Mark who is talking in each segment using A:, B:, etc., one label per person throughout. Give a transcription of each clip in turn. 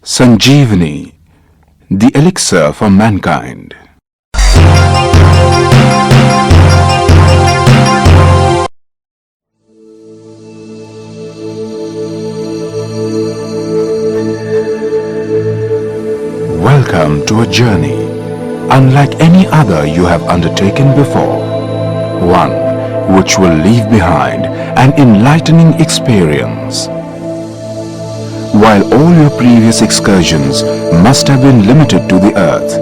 A: Sanjeevani, the elixir for mankind. Welcome to a journey unlike any other you have undertaken before. One which will leave behind an enlightening experience. While all your previous excursions must have been limited to the earth,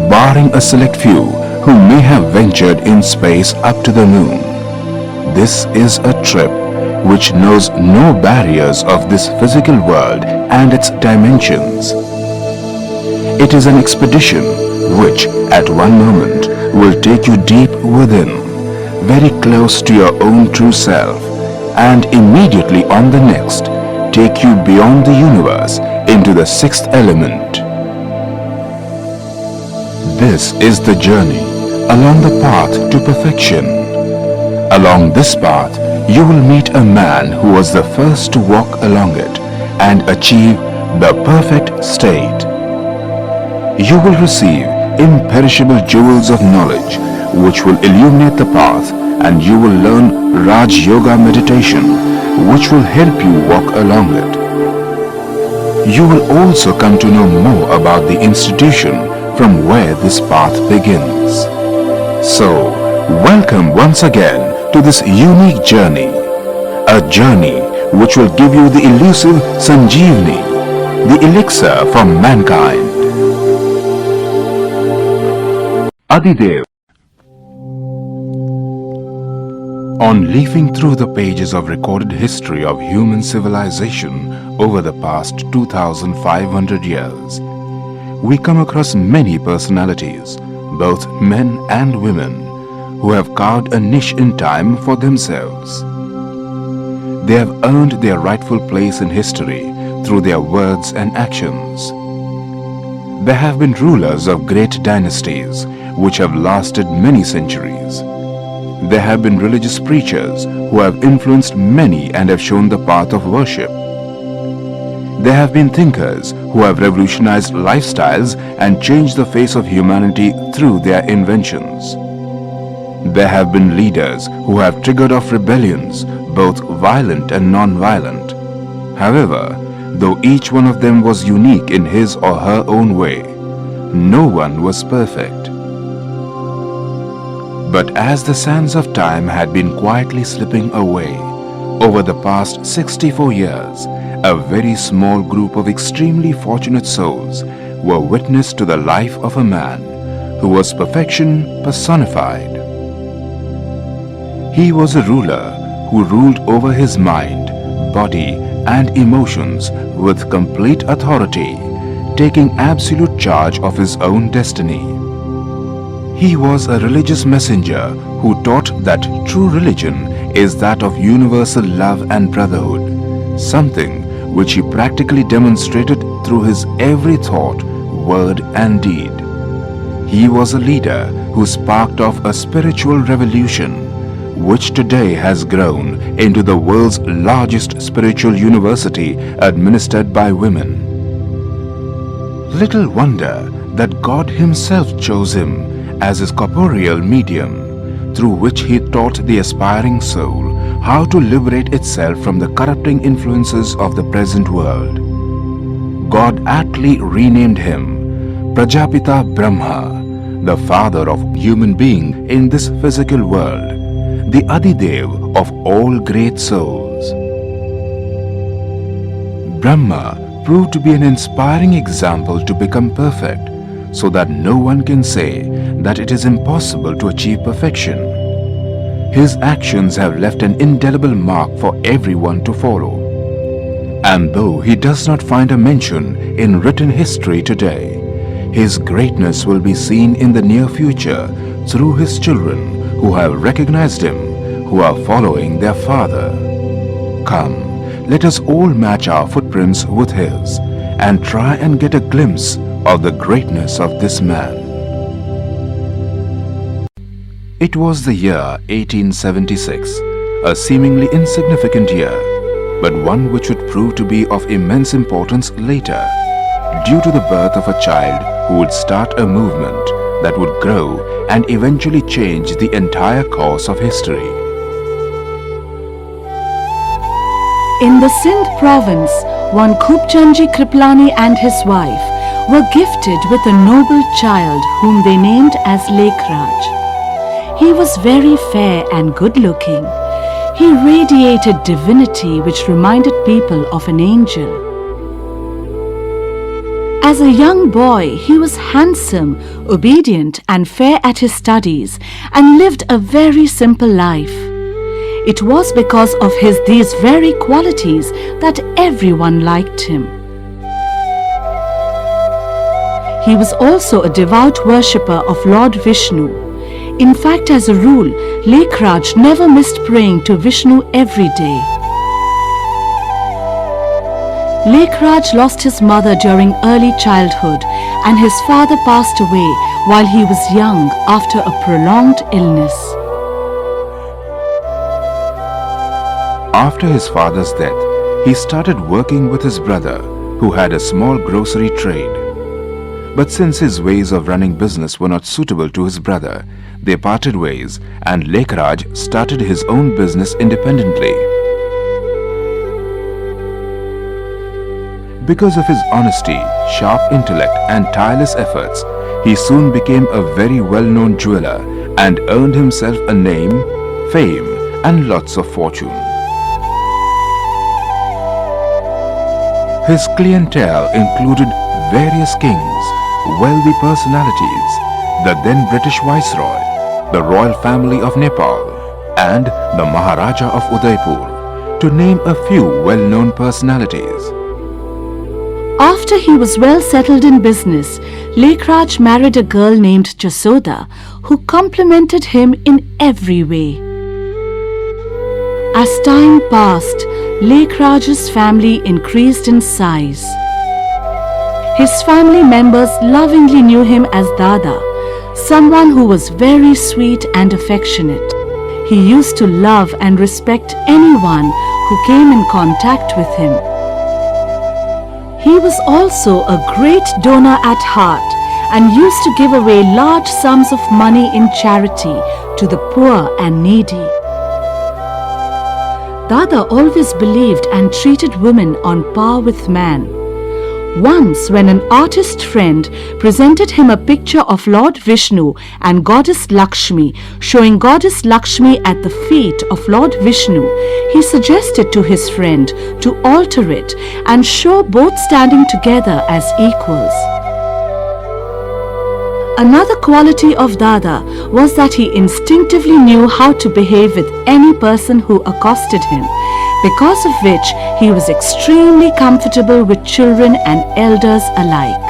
A: barring a select few who may have ventured in space up to the moon, this is a trip which knows no barriers of this physical world and its dimensions. It is an expedition which at one moment will take you deep within, very close to your own true self, and immediately on the next take you beyond the universe into the sixth element. This is the journey along the path to perfection. Along this path, you will meet a man who was the first to walk along it and achieve the perfect state. You will receive imperishable jewels of knowledge which will illuminate the path, and you will learn Raj Yoga meditation which will help you walk along it. You will also come to know more about the institution from where this path begins. So, welcome once again to this unique journey, a journey which will give you the elusive Sanjeevani, the elixir for mankind. Adidev. On leafing through the pages of recorded history of human civilization over the past 2,500 years, we come across many personalities, both men and women, who have carved a niche in time for themselves. They have earned their rightful place in history through their words and actions. There have been rulers of great dynasties which have lasted many centuries. There have been religious preachers who have influenced many and have shown the path of worship. There have been thinkers who have revolutionized lifestyles and changed the face of humanity through their inventions. There have been leaders who have triggered off rebellions, both violent and non-violent. However, though each one of them was unique in his or her own way, no one was perfect. But as the sands of time had been quietly slipping away, over the past 64 years, a very small group of extremely fortunate souls were witness to the life of a man who was perfection personified. He was a ruler who ruled over his mind, body, and emotions with complete authority, taking absolute charge of his own destiny. He was a religious messenger who taught that true religion is that of universal love and brotherhood, something which he practically demonstrated through his every thought, word, and deed. He was a leader who sparked off a spiritual revolution, which today has grown into the world's largest spiritual university administered by women. Little wonder that God Himself chose him as his corporeal medium, through which he taught the aspiring soul how to liberate itself from the corrupting influences of the present world. God aptly renamed him Prajapita Brahma, the father of human being in this physical world, the Adidev of all great souls. Brahma proved to be an inspiring example to become perfect, so that no one can say that it is impossible to achieve perfection. His actions have left an indelible mark for everyone to follow. And though he does not find a mention in written history today, his greatness will be seen in the near future through his children who have recognized him, who are following their father. Come, let us all match our footprints with his and try and get a glimpse of the greatness of this man. It was the year 1876, a seemingly insignificant year, but one which would prove to be of immense importance later. due to the birth of a child who would start a movement that would grow and eventually change the entire course of history.
B: In the Sindh province, one Khubchandji Kriplani and his wife were gifted with a noble child whom they named as Lekhraj. He was very fair and good-looking. He radiated divinity which reminded people of an angel. As a young boy, he was handsome, obedient and fair at his studies and lived a very simple life. It was because of these very qualities that everyone liked him. He was also a devout worshipper of Lord Vishnu. In fact, as a rule, Lekhraj never missed praying to Vishnu every day. Lekhraj lost his mother during early childhood and his father passed away while he was young after a prolonged illness.
A: After his father's death, he started working with his brother, who had a small grocery trade. But since his ways of running business were not suitable to his brother, they parted ways and Lekhraj started his own business independently. Because of his honesty, sharp intellect and tireless efforts, he soon became a very well-known jeweler and earned himself a name, fame and lots of fortune. His clientele included various kings, wealthy personalities, the then British Viceroy, the royal family of Nepal, and the Maharaja of Udaipur, to name a few well-known personalities.
B: After he was well settled in business, Lekhraj married a girl named Jasoda, who complimented him in every way. As time passed, Lekhraj's family increased in size. His family members lovingly knew him as Dada, someone who was very sweet and affectionate. He used to love and respect anyone who came in contact with him. He was also a great donor at heart and used to give away large sums of money in charity to the poor and needy. Dada always believed and treated women on par with man. Once, when an artist friend presented him a picture of Lord Vishnu and Goddess Lakshmi, showing Goddess Lakshmi at the feet of Lord Vishnu, he suggested to his friend to alter it and show both standing together as equals. Another quality of Dada was that he instinctively knew how to behave with any person who accosted him, because of which he was extremely comfortable with children and elders alike.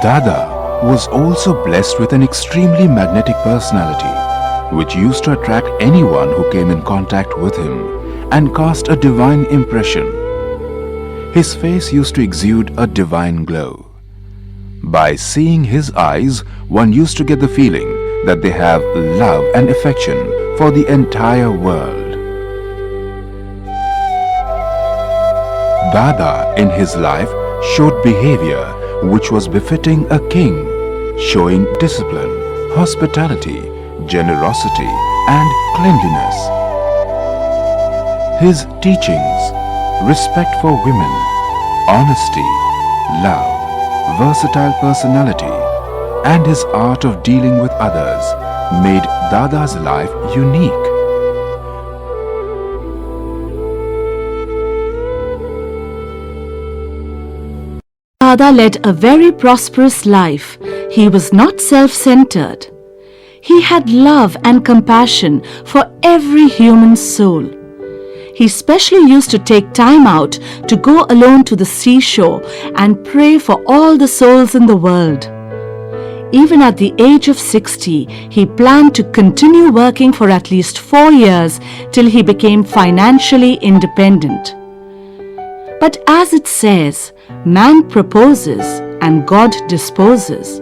A: Dada was also blessed with an extremely magnetic personality, which used to attract anyone who came in contact with him and cast a divine impression. His face used to exude a divine glow. By seeing his eyes, one used to get the feeling that they have love and affection for the entire world. Dada in his life showed behavior which was befitting a king, showing discipline, hospitality, generosity and cleanliness. His teachings, respect for women, honesty, love, versatile personality, and his art of dealing with others made Dada's life unique.
B: Dada led a very prosperous life. He was not self-centered. He had love and compassion for every human soul. He especially used to take time out to go alone to the seashore and pray for all the souls in the world. Even at the age of 60, he planned to continue working for at least 4 years till he became financially independent. But as it says, man proposes and God disposes.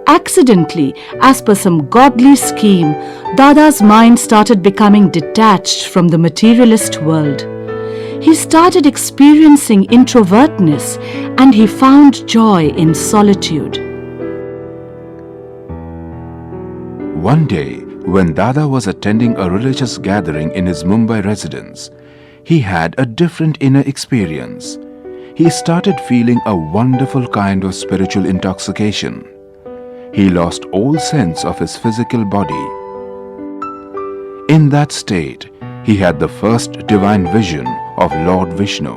B: Accidentally, as per some godly scheme, Dada's mind started becoming detached from the materialist world. He started experiencing introvertness and he found joy in solitude.
A: One day, when Dada was attending a religious gathering in his Mumbai residence, he had a different inner experience. He started feeling a wonderful kind of spiritual intoxication. He lost all sense of his physical body. In that state, he had the first divine vision of Lord Vishnu.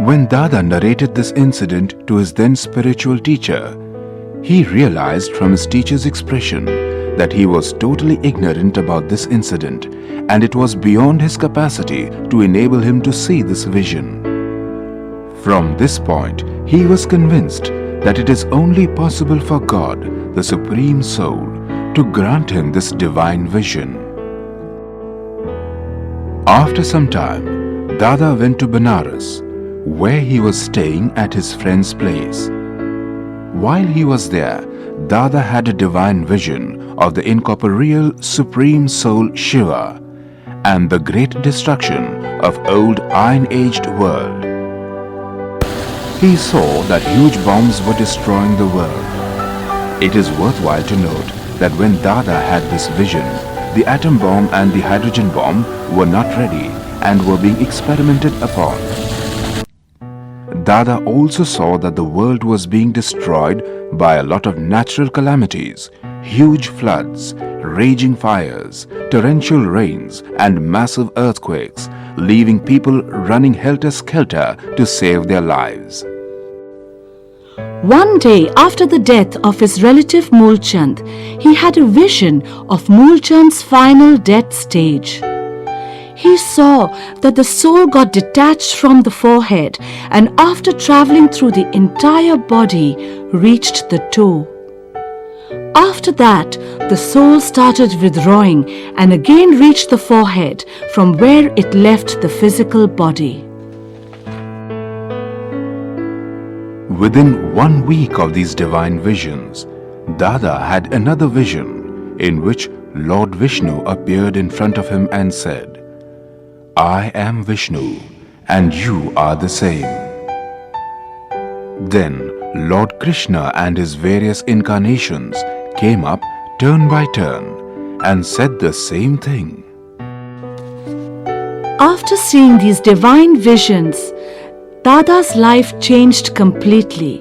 A: When Dada narrated this incident to his then spiritual teacher, he realized from his teacher's expression that he was totally ignorant about this incident and it was beyond his capacity to enable him to see this vision. From this point, he was convinced that it is only possible for God, the Supreme Soul, to grant him this divine vision. After some time, Dada went to Benares, where he was staying at his friend's place. While he was there, Dada had a divine vision of the incorporeal Supreme Soul Shiva and the great destruction of old iron-aged world. He saw that huge bombs were destroying the world. It is worthwhile to note that when Dada had this vision, the atom bomb and the hydrogen bomb were not ready and were being experimented upon. Dada also saw that the world was being destroyed by a lot of natural calamities, huge floods, raging fires, torrential rains and massive earthquakes, leaving people running helter-skelter to save their lives.
B: One day after the death of his relative Mulchand, he had a vision of Mulchand's final death stage. He saw that the soul got detached from the forehead and after traveling through the entire body, reached the toe. After that, the soul started withdrawing and again reached the forehead from where it left the physical body.
A: Within 1 week of these divine visions, Dada had another vision in which Lord Vishnu appeared in front of him and said, "I am Vishnu and you are the same." Then Lord Krishna and his various incarnations came up turn by turn and said the same thing.
B: After seeing these divine visions, Dada's life changed completely.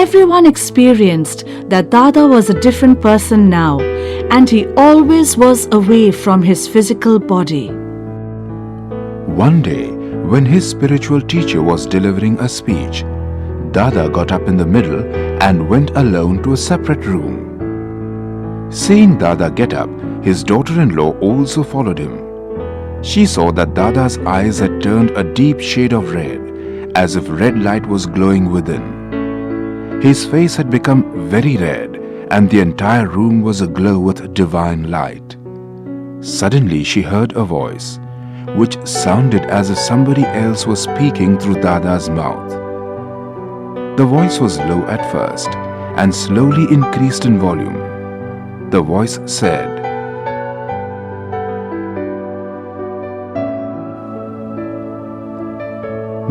B: Everyone experienced that Dada was a different person now and he always was away from his physical body.
A: One day, when his spiritual teacher was delivering a speech, Dada got up in the middle and went alone to a separate room. Seeing Dada get up, his daughter-in-law also followed him. She saw that Dada's eyes had turned a deep shade of red, as if red light was glowing within. His face had become very red and the entire room was aglow with divine light. Suddenly she heard a voice, which sounded as if somebody else was speaking through Dada's mouth. The voice was low at first and slowly increased in volume. The voice said,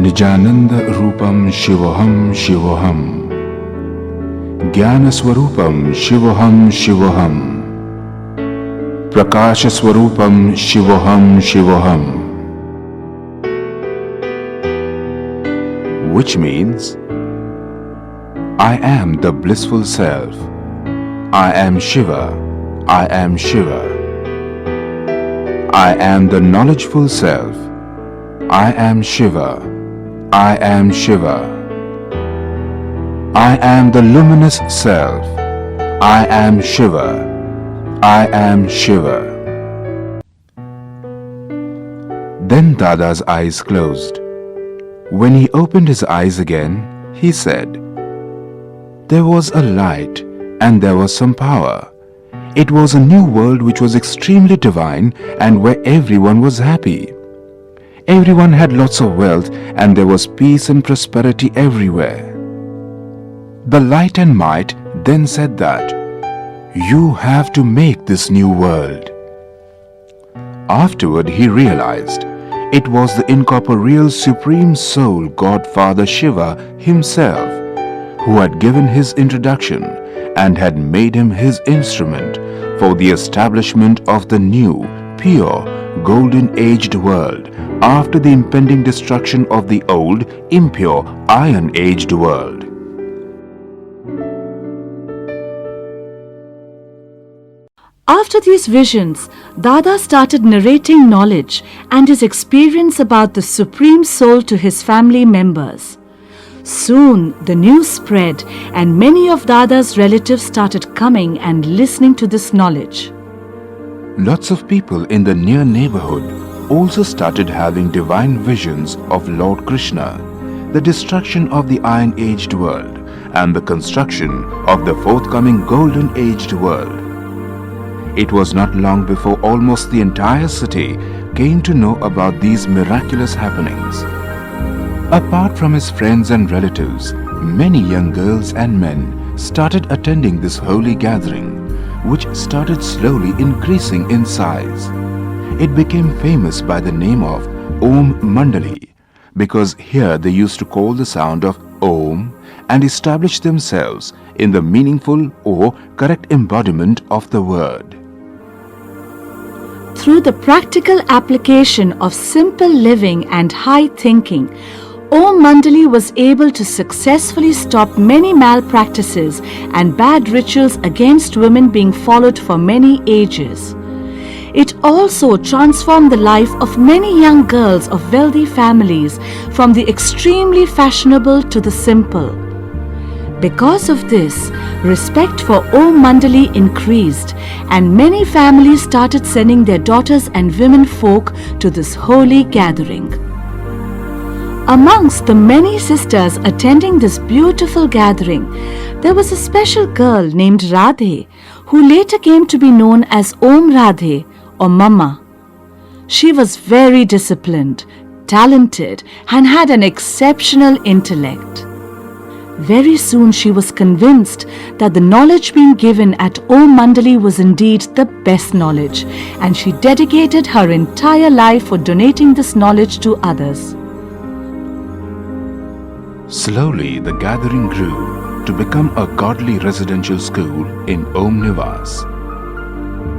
A: "Nijananda Rupam Shivoham Shivoham Jnana Swarupam Shivoham Shivoham Prakasha Swarupam Shivoham Shivoham," which means, "I am the blissful self. I am Shiva. I am Shiva. I am the knowledgeful self. I am Shiva. I am Shiva. I am the luminous self. I am Shiva. I am Shiva." Then Dada's eyes closed. When he opened his eyes again, he said, "There was a light and there was some power. It was a new world which was extremely divine and where everyone was happy. Everyone had lots of wealth and there was peace and prosperity everywhere." The light and might then said that, "You have to make this new world." Afterward he realized It was the incorporeal Supreme Soul Godfather Shiva himself who had given his introduction and had made him his instrument for the establishment of the new, pure, golden-aged world after the impending destruction of the old, impure, iron-aged world.
B: After these visions, Dada started narrating knowledge and his experience about the Supreme Soul to his family members. Soon the news spread and many of Dada's relatives started coming and listening to this knowledge.
A: Lots of people in the near neighborhood also started having divine visions of Lord Krishna, the destruction of the iron-aged world, and the construction of the forthcoming golden-aged world. It was not long before almost the entire city came to know about these miraculous happenings. Apart from his friends and relatives, many young girls and men started attending this holy gathering, which started slowly increasing in size. It became famous by the name of Om Mandali, because here they used to call the sound of Om and establish themselves in the meaningful or correct embodiment of the word.
B: Through the practical application of simple living and high thinking, Om Mandali was able to successfully stop many malpractices and bad rituals against women being followed for many ages. It also transformed the life of many young girls of wealthy families from the extremely fashionable to the simple. Because of this, respect for Om Mandali increased and many families started sending their daughters and women folk to this holy gathering. Amongst the many sisters attending this beautiful gathering, there was a special girl named Radhe who later came to be known as Om Radhe or Mama. She was very disciplined, talented and had an exceptional intellect. Very soon she was convinced that the knowledge being given at Om Mandali was indeed the best knowledge, and she dedicated her entire life for donating this knowledge to others.
A: Slowly the gathering grew to become a godly residential school in Om Nivas.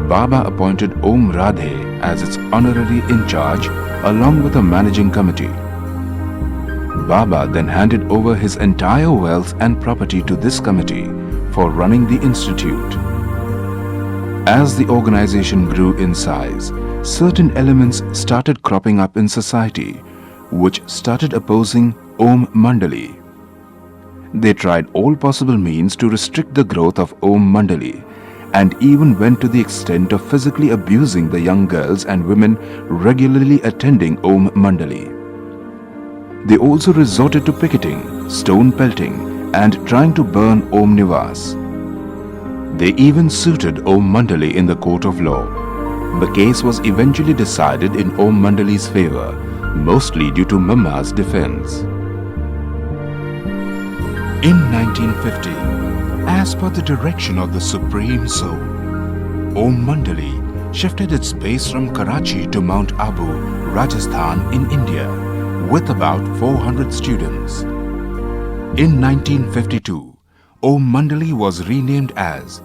A: Baba appointed Om Radhe as its honorary in charge along with a managing committee. Baba then handed over his entire wealth and property to this committee for running the institute. As the organization grew in size, certain elements started cropping up in society, which started opposing Om Mandali. They tried all possible means to restrict the growth of Om Mandali and even went to the extent of physically abusing the young girls and women regularly attending Om Mandali. They also resorted to picketing, stone pelting and trying to burn Om Nivas. They even suited Om Mandali in the court of law. The case was eventually decided in Om Mandali's favor, mostly due to Mama's defense. In 1950, as per the direction of the Supreme Soul, Om Mandali shifted its base from Karachi to Mount Abu, Rajasthan in India, with about 400 students. In 1952, Om Mandali was renamed as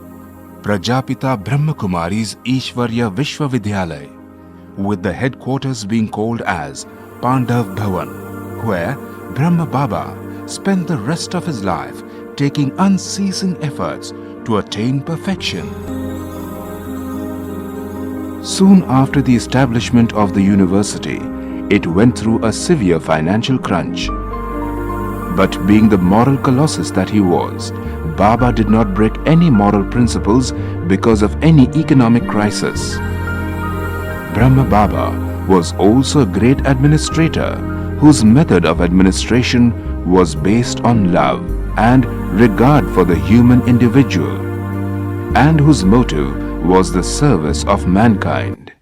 A: Prajapita Brahma Kumaris Ishwarya Vishwavidyalaya, with the headquarters being called as Pandav Bhavan, where Brahma Baba spent the rest of his life taking unceasing efforts to attain perfection. Soon after the establishment of the university, it went through a severe financial crunch. But being the moral colossus that he was, Baba did not break any moral principles because of any economic crisis. Brahma Baba was also a great administrator whose method of administration was based on love and regard for the human individual, and whose motive was the service of mankind.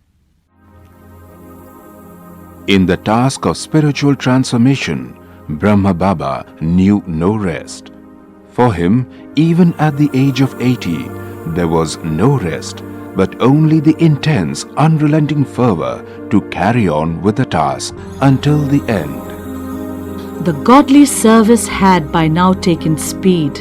A: In the task of spiritual transformation, Brahma Baba knew no rest. For him, even at the age of 80, there was no rest but only the intense, unrelenting fervor to carry on with the task until the end.
B: The godly service had by now taken speed.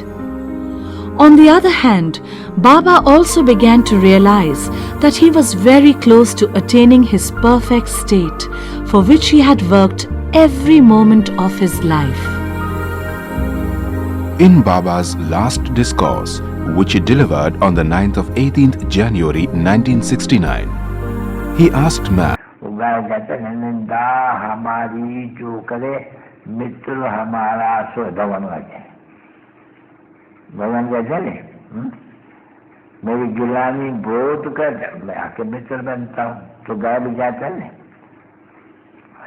B: On the other hand, Baba also began to realize that he was very close to attaining his perfect state, for which he had worked every moment of his life.
A: In Baba's last discourse, which he delivered on the 9th of 18th January 1969, he asked man,
C: निंदा हमारी जो करे मित्र हमारा सो भवन लगे भगवान कहते ने मेरी गुलामी बहुत कर मैं आके मित्र बनता हूँ तो गाय भी जाता है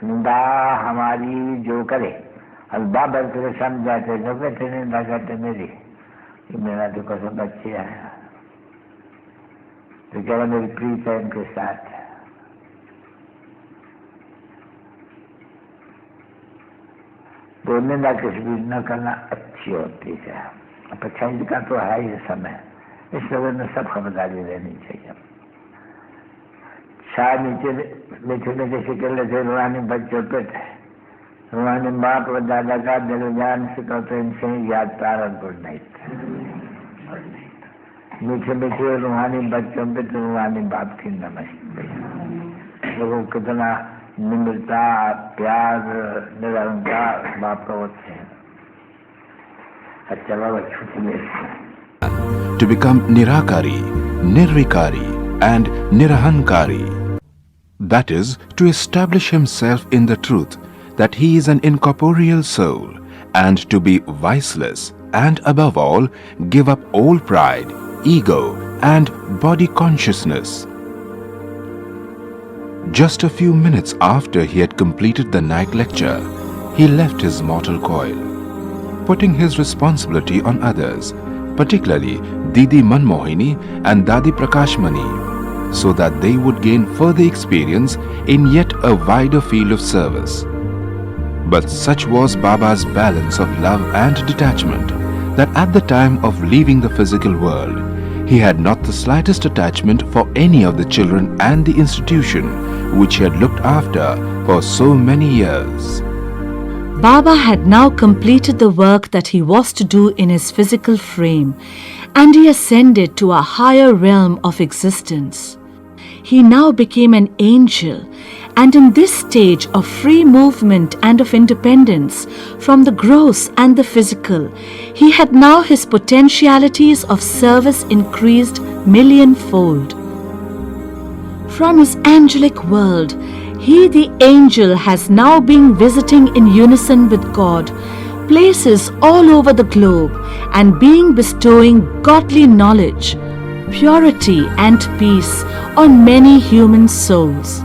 C: निंदा हमारी जो करे अब बाबा तेरे समझाते जो कहते निंदा करते मेरी मेरा तो कसम बच्चे है तो कह रहा मेरी प्रीत है इनके साथ तो निंदा किसी भी न करना अच्छी होती है पछाई का तो है ही समय इस समय में सब खबरदारी लेनी चाहिए शाह नीचे मीठे में जैसे कर लेते रूहानी बच्चों पे थे रूहानी बाप और दादा का दिल जान से कहते इनसे याद प्रारंभ नहीं थे मीठे मीठे रूहानी बच्चों पे तो रूहानी बाप की नमस्ते लोगों कितना निम्रता प्यार निरंकार बाप का होते हैं अच्छा बाबा छुट्टी ले
A: to become Nirakari, Nirvikari and Nirahankari. That is, to establish himself in the truth that he is an incorporeal soul and to be viceless and above all give up all pride, ego and body consciousness. Just a few minutes after he had completed the night lecture, he left his mortal coil, putting his responsibility on others, particularly Didi Manmohini and Dadi Prakashmani, so that they would gain further experience in yet a wider field of service. But such was Baba's balance of love and detachment that at the time of leaving the physical world, he had not the slightest attachment for any of the children and the institution which he had looked after for so many years.
B: Baba had now completed the work that he was to do in his physical frame, and he ascended to a higher realm of existence. He now became an angel, and in this stage of free movement and of independence from the gross and the physical, he had now his potentialities of service increased millionfold. From his angelic world, he, the angel, has now been visiting in unison with God, places all over the globe, and being bestowing godly knowledge, purity and peace on many human souls.